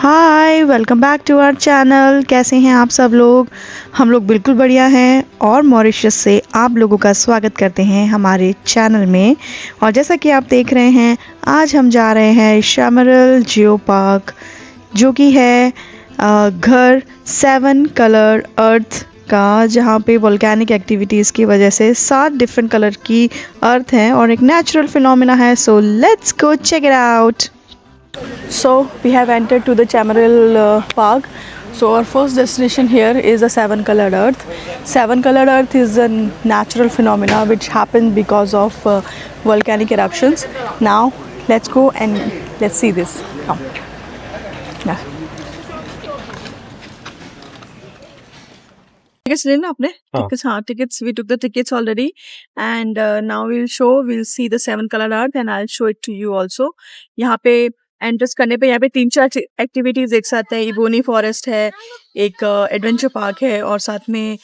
Hi welcome back to our channel. कैसे हैं आप सब लोग? हम लोग बिल्कुल बढ़िया हैं और मॉरिशस से आप लोगों का स्वागत करते हैं हमारे चैनल में। और जैसा कि आप देख रहे हैं, आज हम जा रहे हैं शैमरल जियो पार्क, जो कि है घर 7 कलर अर्थ का, जहाँ पे वोल्केनिक एक्टिविटीज़ की वजह से 7 डिफरेंट कलर की अर्थ हैं और एक नेचुरल फिनोमेना है। So let's go check it out. So we have entered to the Chamaril Park. So our first destination here is the 7 colored earth. 7 colored earth is a natural phenomena which happened because of volcanic eruptions. Now let's go and let's see this. Come. Yeah. Tickets लेना आपने? Tickets, हाँ, tickets. We took the tickets already, and now we'll see the 7 colored earth, and I'll show it to you also. यहाँ पे entrance करने पे यहाँ पे 3-4 activities एक साथ है। इबोनी फॉरेस्ट है, एक एडवेंचर पार्क है, और साथ में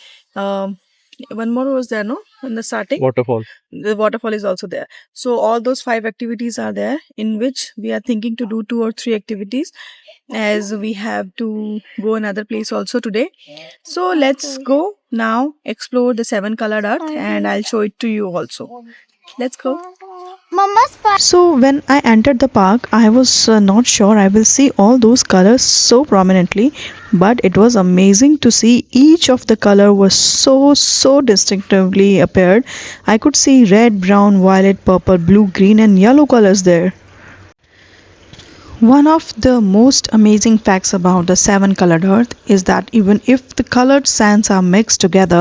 one more was there, no, in the starting Waterfall. the waterfall is also there. So all those 5 activities are there, in which we are thinking to do 2 or 3 activities, as we have to go another place also today. So let's go now explore the 7 colored earth, and I'll show it to you also. Let's go. So when I entered the park, I was not sure I will see all those colors so prominently, but it was amazing to see each of the color was so distinctively appeared. I could see red, brown, violet, purple, blue, green and yellow colors there. One of the most amazing facts about the 7 colored earth is that even if the colored sands are mixed together,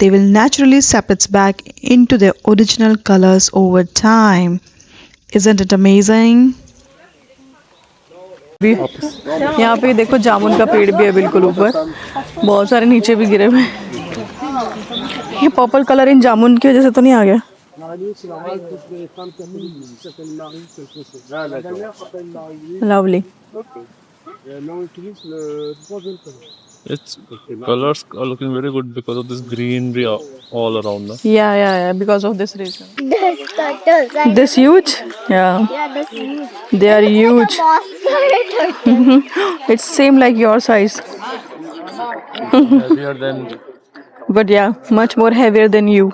they will naturally separate back into their original colors over time. Isn't it amazing? यहाँ पे देखो जामुन का पेड़ भी है बिल्कुल ऊपर, बहुत सारे नीचे भी गिरे हुए। ये पर्पल कलर इन जामुन की वजह से तो नहीं आ गया? Lovely. Its colors are looking very good because of this greenery all around. No? Yeah, because of this reason. This turtles. This huge? Yeah. Yeah, this huge. They are huge. Monster. It's same like your size. Heavier than. But yeah, much more heavier than you.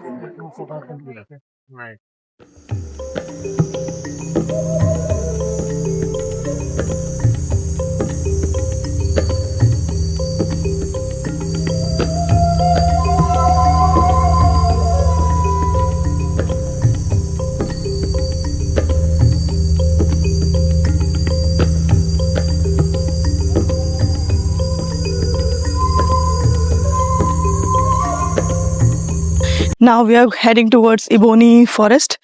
Now we are heading towards Iboni forest.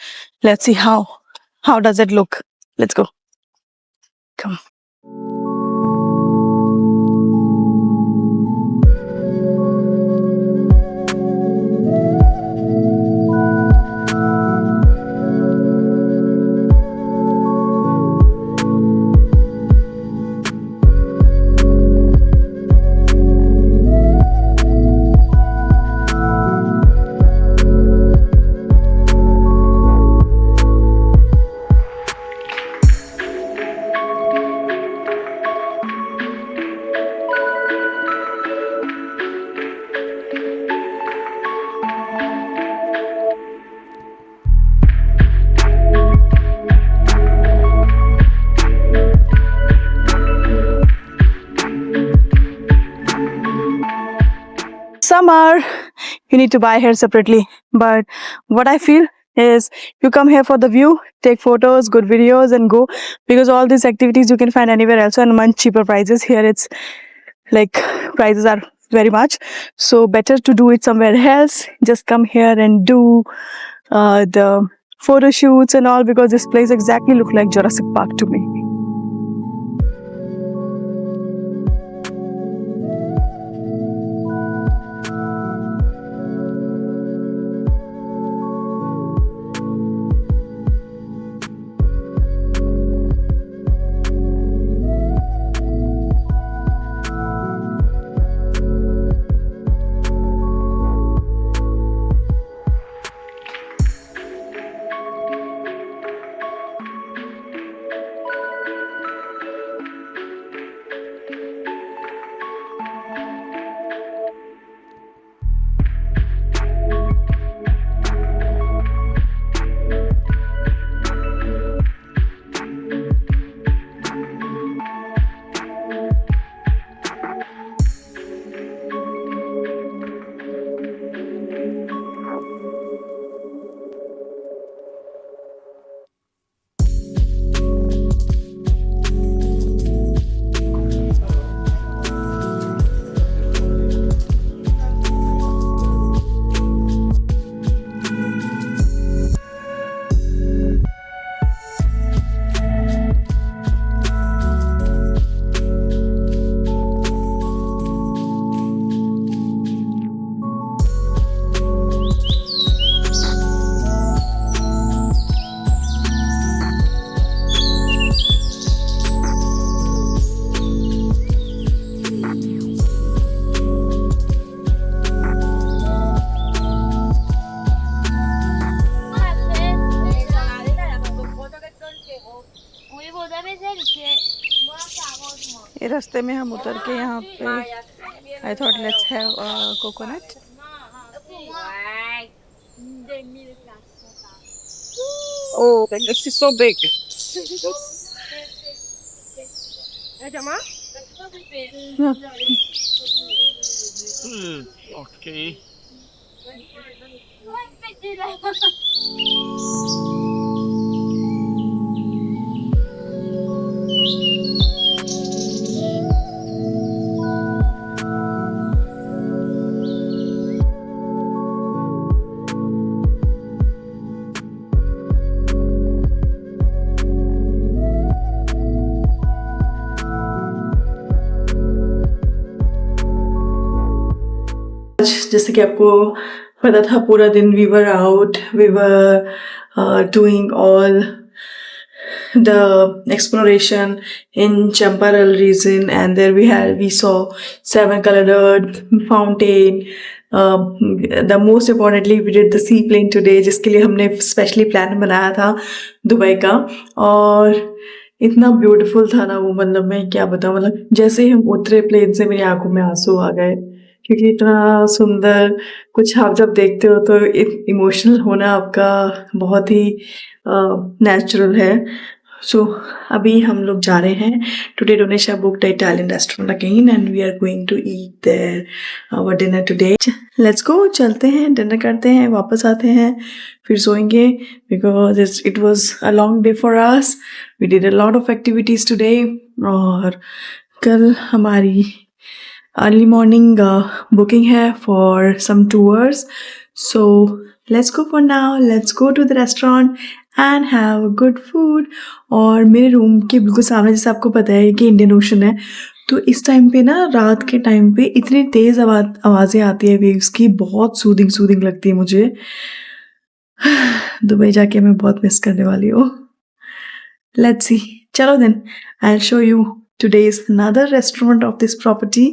Let's see how does it look. Let's go. Come. Some are you need to buy here separately, but what I feel is you come here for the view, take photos, good videos and go, because all these activities you can find anywhere else on much cheaper prices. Here it's like prices are very much, so better to do it somewhere else. Just come here and do the photo shoots and all, because this place exactly look like Jurassic Park to me. ये रास्ते में हम उतर के यहाँ पे I thought let's have coconut. Oh, this is so big. Okay. जैसे कि आपको पता था पूरा दिन we were out, we were doing all the exploration in Champaral region, and there we saw 7 colored fountain. The most importantly we did the seaplane today, जिसके लिए हमने स्पेशली प्लान बनाया था दुबई का, और इतना ब्यूटीफुल था ना वो, मतलब मैं क्या बताऊँ, मतलब जैसे ही हम उतरे प्लेन से मेरी आंखों में आंसू आ गए, क्योंकि इतना सुंदर कुछ आप जब देखते हो तो इमोशनल होना आपका बहुत ही नेचुरल है। सो अभी हम लोग जा रहे हैं, today Donesha booked Italian restaurant again and we are going to eat there our dinner today. Let's go, चलते हैं, डिनर करते हैं, वापस आते हैं, फिर सोएंगे, because it was a long day for us, we did a lot of activities today, और कल हमारी अर्ली मॉर्निंग बुकिंग है for some tours. So let's go for now, let's go to the restaurant and have a good food. और मेरे room के बिल्कुल सामने, जैसे आपको पता है कि इंडियन ओशन है, तो इस टाइम पे ना, रात के टाइम पे इतनी तेज़ आवाज़ें आती है वेव्स की, बहुत सूदिंग लगती है मुझे। दुबई जाके मैं बहुत मिस करने वाली हूँ। लेट्स सी, चलो then I will show you today's another restaurant of this property,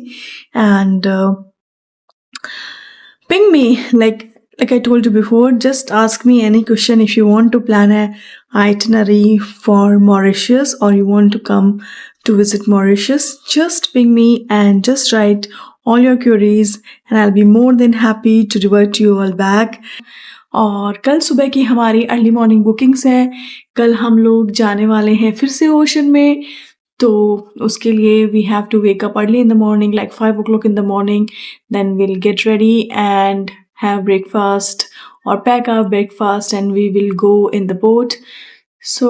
and ping me, like I told you before, just ask me any question if you want to plan a itinerary for Mauritius or you want to come to visit Mauritius. Just ping me and just write all your queries and I'll be more than happy to revert you all back. और कल सुबह की हमारी early morning bookings हैं। कल हम लोग जाने वाले हैं फिर से ओशन में, तो उसके लिए we have to wake up early in the morning, like 5 o'clock in the morning, then we'll get ready and have breakfast or pack our breakfast and we will go in the boat. So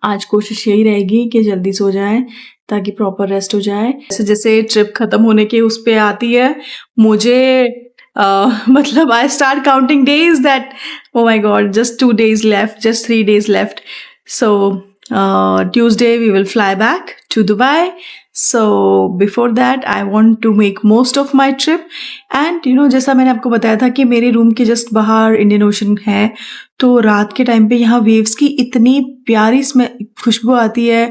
आज कोशिश यही रहेगी कि जल्दी सो जाएं ताकि proper rest हो जाए। जैसे जैसे ट्रिप ख़त्म होने के उस पे आती है, मुझे मतलब I start counting days that oh my God, just 2 days left, just 3 days left. So Tuesday we will fly back to Dubai. So before that I want to make most of my trip, and you know, जैसा मैंने आपको बताया था कि मेरे room के just बाहर Indian ocean है, तो रात के टाइम पे यहाँ वेव्स की इतनी प्यारी खुशबू आती है।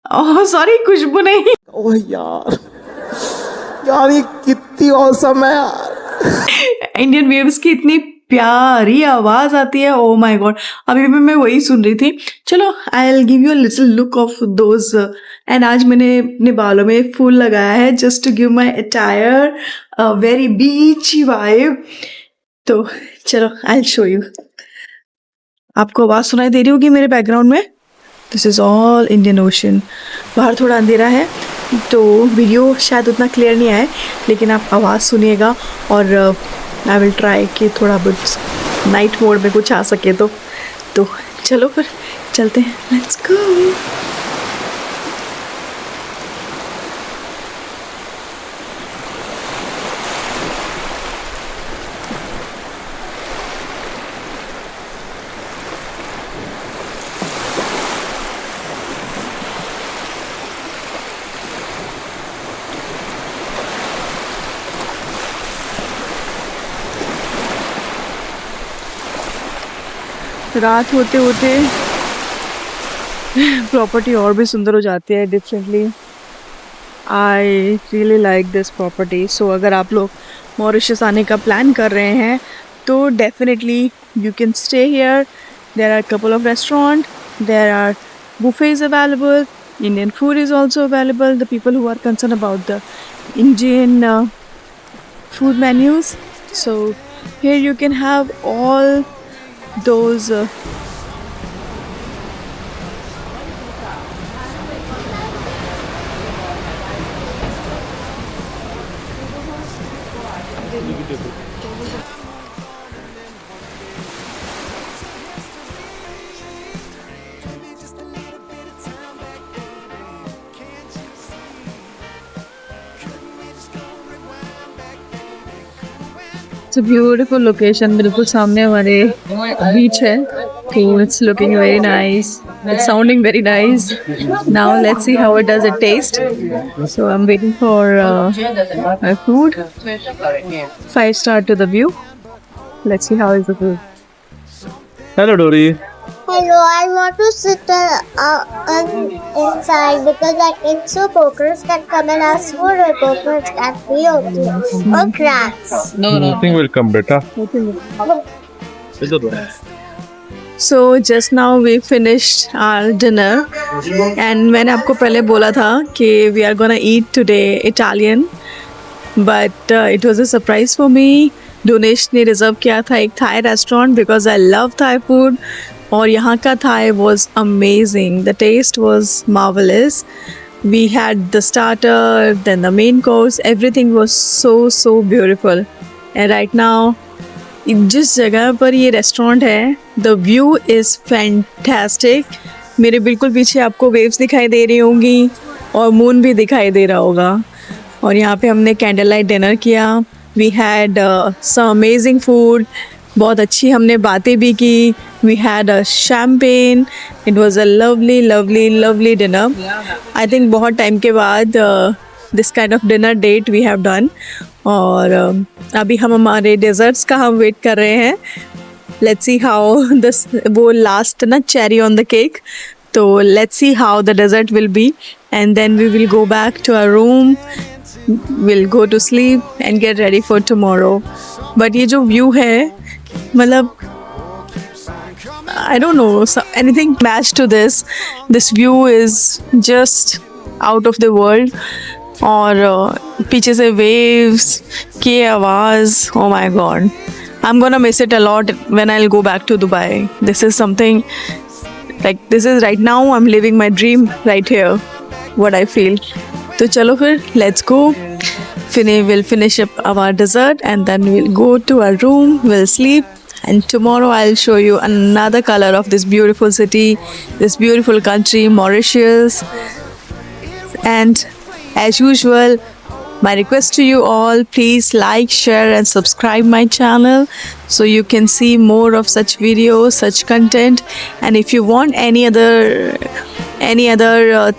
ओह सॉरी, खुशबू नहीं, ओह यार ये कितनी औसम है यार। इंडियन वेव्स की इतनी प्यारी आवाज आती है, ओ माय गॉड, अभी भी मैं वही सुन रही थी। चलो I will give you a little look of those, and आज मैंने अपने बालों में फूल लगाया है just to give my attire a very beachy vibe. तो चलो आई विल शो यू। आपको आवाज सुनाई दे रही होगी मेरे बैकग्राउंड में, this is all Indian ocean. बाहर थोड़ा अंधेरा है तो वीडियो शायद उतना क्लियर नहीं आए, लेकिन आप आवाज़ सुनिएगा, और आई विल ट्राई कि थोड़ा बहुत नाइट मोड में कुछ आ सके तो चलो फिर चलते हैं, लेट्स गो। रात होते होते प्रॉपर्टी और भी सुंदर हो जाती है differently. I really like this property. So अगर आप लोग मॉरिशस आने का प्लान कर रहे हैं तो definitely you can stay here. There are couple of restaurant, there are buffets available, Indian food is also available. The people who are concerned about the Indian food menus. So here you can have all those It's a beautiful location. बिल्कुल सामने हमारे beach है. So it's looking very nice. It's sounding very nice. Now let's see how it does it taste. So I'm waiting for my food. 5-star to the view. Let's see how is the food. Hello, Dory. Hello, I want to sit inside because I think so pokers can come and ask for pokers can be open or cracks. Nothing will come better. So just now we finished our dinner and मैंने आपको पहले बोला था कि we are gonna eat today Italian, but it was a surprise for me. Dinesh ने reserve किया था एक Thai restaurant because I love Thai food और यहाँ का Thai was amazing. The taste was marvelous. We had the starter, then the main course. Everything was so beautiful. And right now जिस जगह पर ये रेस्टोरेंट है द व्यू इज़ फैंटास्टिक. मेरे बिल्कुल पीछे आपको वेव्स दिखाई दे रही होंगी और मून भी दिखाई दे रहा होगा. और यहाँ पे हमने कैंडल लाइट डिनर किया. We had some amazing food. बहुत अच्छी हमने बातें भी की. We had a champagne. It was a lovely lovely lovely dinner. I think बहुत टाइम के बाद this kind of dinner date we have done. और अभी हम हमारे डेजर्ट्स का हम वेट कर रहे हैं. लेट्स सी हाउ दिस वो लास्ट ना चेरी ऑन द केक. तो let's see how the dessert will be and then we will go back to our room. Will go to sleep and get ready for tomorrow. But ये जो view है मतलब I don't know anything matched to this. This view is just out of the world. और पीछे से waves की आवाज़. Oh my God, I'm gonna miss it a lot when I'll go back to Dubai. This is something like this is right now I'm living my dream right here. What I feel. तो चलो फिर let's go. We'll finish up our dessert and then we'll go to our room. We'll sleep. And tomorrow I'll show you another color of this beautiful city, this beautiful country, Mauritius. And as usual, my request to you all, please like, share and subscribe my channel so you can see more of such videos, such content. And if you want any other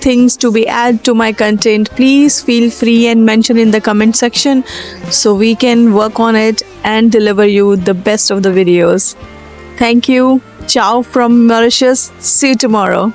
things to be added to my content, please feel free and mention in the comment section so we can work on it and deliver you the best of the videos. Thank you. Ciao from Mauritius. See you tomorrow.